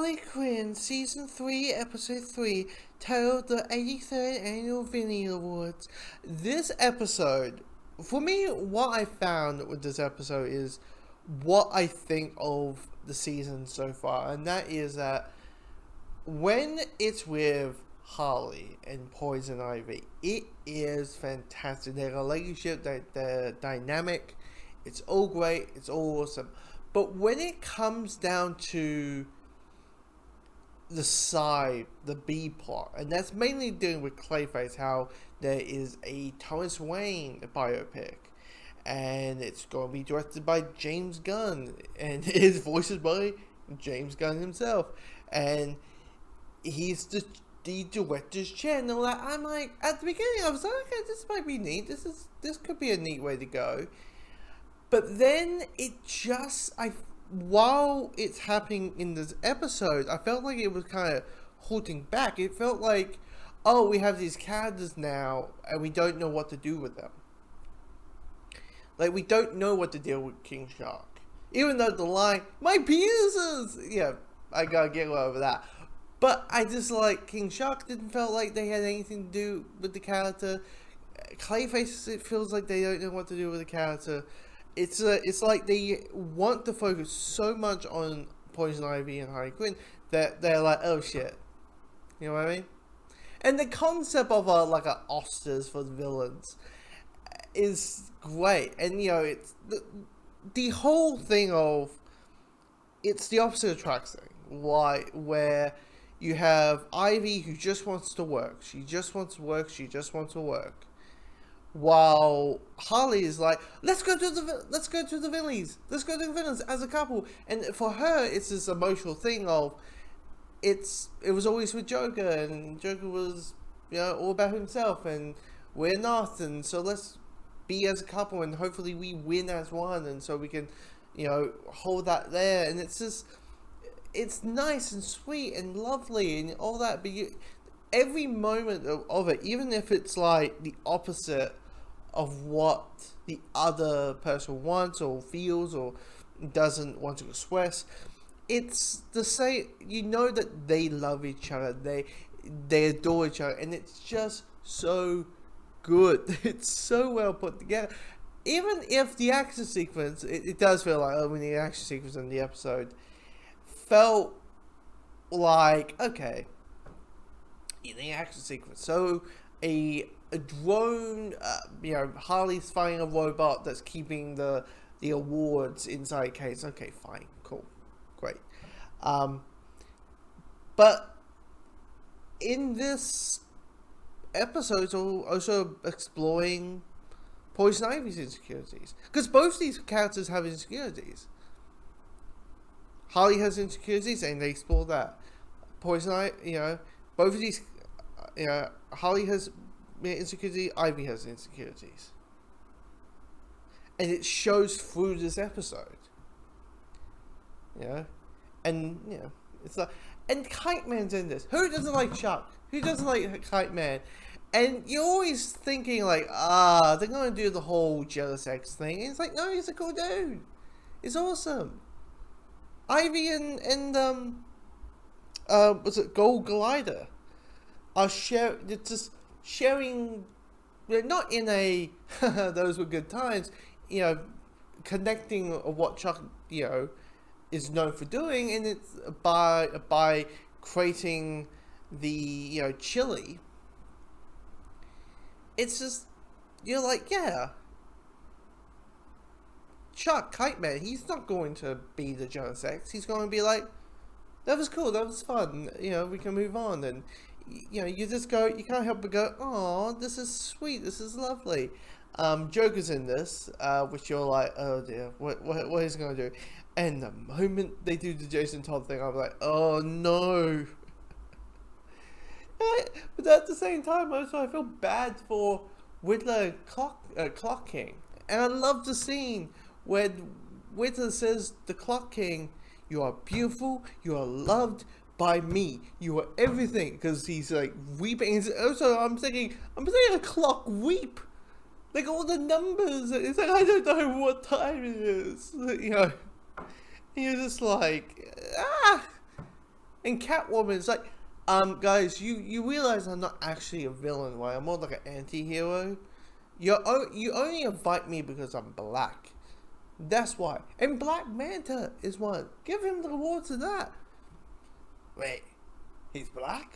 Harley Quinn Season 3, Episode 3, titled the 83rd Annual Vinny Awards. This episode, for me, what I found with this episode is what I think of the season so far, and that is that when it's with Harley and Poison Ivy, it is fantastic. Their relationship, their dynamic, it's all great, it's all awesome. But when it comes down to the B plot, and that's mainly dealing with Clayface, how there is a Thomas Wayne biopic, and it's going to be directed by James Gunn, and his voice is by James Gunn himself, and he's the director's chair, and all that. I'm like, at the beginning, I was like, okay, this might be neat. This could be a neat way to go. But then while it's happening in this episode, I felt like it was kind of halting back. It felt like, oh, we have these characters now, and we don't know what to do with them. Like, we don't know what to deal with King Shark. Even though the line, my penises! Yeah, I gotta get over that. But I just like, King Shark didn't feel like they had anything to do with the character. Clayface, it feels like they don't know what to do with the character. It's like they want to focus so much on Poison Ivy and Harley Quinn that they're like, oh shit. You know what I mean? And the concept of a Oscars for the villains is great. And you know, it's the whole thing of, it's the opposite of Truck's thing. Where you have Ivy who just wants to work. She just wants to work. She just wants to work. While Harley is like, let's go to the villains. Let's go to the villains as a couple. And for her, it's this emotional thing of, it was always with Joker, and Joker was, you know, all about himself, and we're not, and so let's be as a couple, and hopefully we win as one, and so we can, you know, hold that there. And it's just, it's nice and sweet and lovely and all that, but every moment of it, even if it's like the opposite of what the other person wants or feels or doesn't want to express, it's the same. You know that they love each other, they adore each other, and it's just so good. It's so well put together. Even if the action sequence, it does feel like, when the action sequence in the episode felt like, okay, in the action sequence, so a drone, you know, Harley's fighting a robot that's keeping the awards inside a case. Okay, fine, cool, great. But in this episode, it's also exploring Poison Ivy's insecurities, because both these characters have insecurities. Harley has insecurities, and they explore that. Poison Ivy, you know, both of these, you know, Harley has insecurity, Ivy has insecurities. And it shows through this episode. You know? And, you know, it's like, and Kiteman's in this. Who doesn't like Chuck? Who doesn't like Kiteman? And you're always thinking like, they're going to do the whole jealous ex thing. And it's like, no, he's a cool dude. It's awesome. Ivy and was it Gold Glider? Are just sharing, not in a those were good times, you know, connecting what Chuck, you know, is known for doing, and it's by creating the, you know, chili. It's just, you're like, yeah, Chuck, Kiteman, he's not going to be the jealous ex. He's going to be like, that was cool, that was fun, you know, we can move on. And you know, you just go, you can't help but go, oh, this is sweet, this is lovely. Joker's in this, which you're like, oh dear, what is he going to do? And the moment they do the Jason Todd thing, I'm like, oh no. But at the same time, also, I feel bad for Whittler Clock King. And I love the scene where Whittler says, the Clock King, you are beautiful, you are loved by me, you are everything, because he's like weeping. Also, I'm thinking a clock weep, like all the numbers. It's like, I don't know what time it is, you know. And you're just like, And Catwoman's like, guys, you realize I'm not actually a villain, right? I'm more like an anti-hero. You only invite me because I'm black. That's why. And Black Manta is one. Give him the rewards of that. Wait, he's black?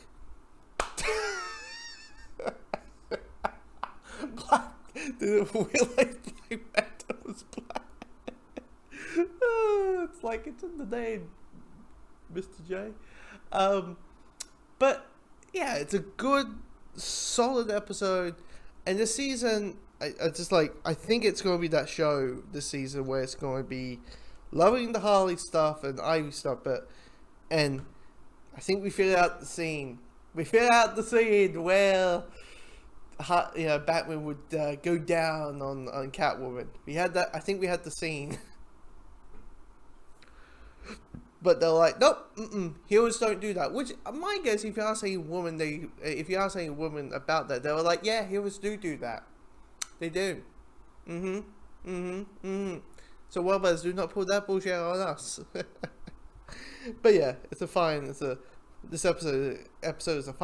Black. Didn't realize Black Manta was black. It's like it's in the name, Mr. J. But yeah, it's a good, solid episode. And this season, I just like, I think it's going to be that show this season where it's going to be loving the Harley stuff and Ivy stuff, and I think we figured out the scene. We figured out the scene where, Batman would go down on Catwoman. We had that. I think we had the scene. But they're like, nope, heroes don't do that. Which, my guess, if you ask any woman, about that, they were like, yeah, heroes do that. They do. So Wellbears, do not pull that bullshit on us. But yeah, this episode is a fine